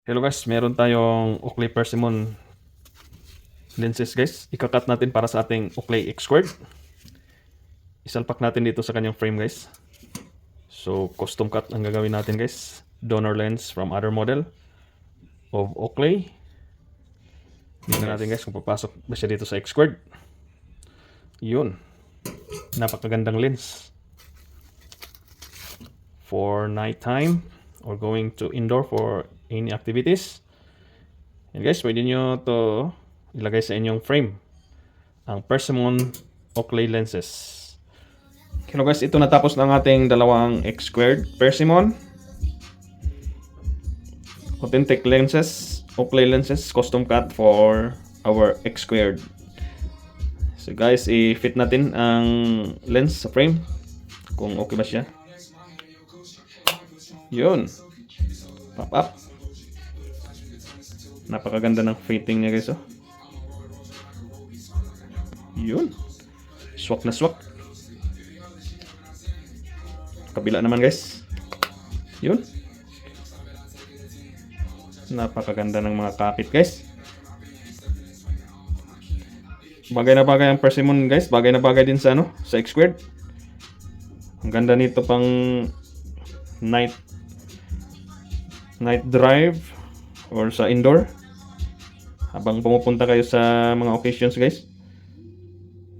Hello guys, meron tayong Oakley Persimmon lenses guys. Ikakat natin para sa ating Oakley X-Squared. Isalpak natin dito sa kanyang frame guys. So custom cut ang gagawin natin guys. Donor lens from other model of Oakley. Tingnan natin guys kung papasok ba siya dito sa X-Squared. Yun. Napakagandang lens. For nighttime or going to indoor for any activities. And guys, pwede nyo to ilagay sa inyong frame. Ang Persimmon Oakley lenses. Hello guys, ito natapos ng ating dalawang X-Squared Persimmon. Authentic lenses, Oakley lenses, custom cut for our X-Squared. So guys, i-fit natin ang lens sa frame. Kung okay ba siya. Yun. Pop up. Napakaganda ng fitting niya guys, oh. Yun. Swak na swak. Kabila naman guys. Yun. Napakaganda ng mga kapit guys. Bagay na bagay ang Persimmon guys. Bagay na bagay din sa sa X-Squared. Ang ganda nito pang night drive or sa indoor. Habang pumupunta kayo sa mga occasions guys.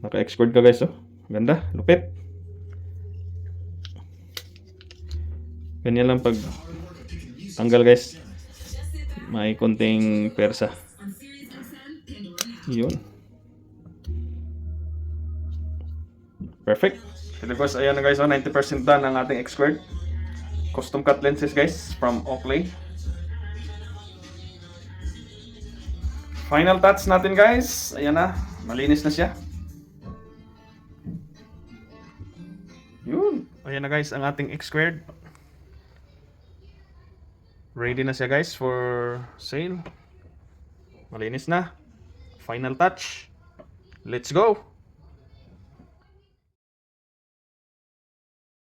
Naka-X-Squared ka guys, oh. Ganda, lupit. Ganyan lang pag tanggal guys. May konting persa. Yun. Perfect. Ito guys, ayan na guys, 90% done ang ating X-Squared. Custom cut lenses guys from Oakley. Final touch natin guys. Ayan na, malinis na siya. Yun. Ayan na guys ang ating X-Squared. Ready na siya guys for sale. Malinis na. Final touch. Let's go.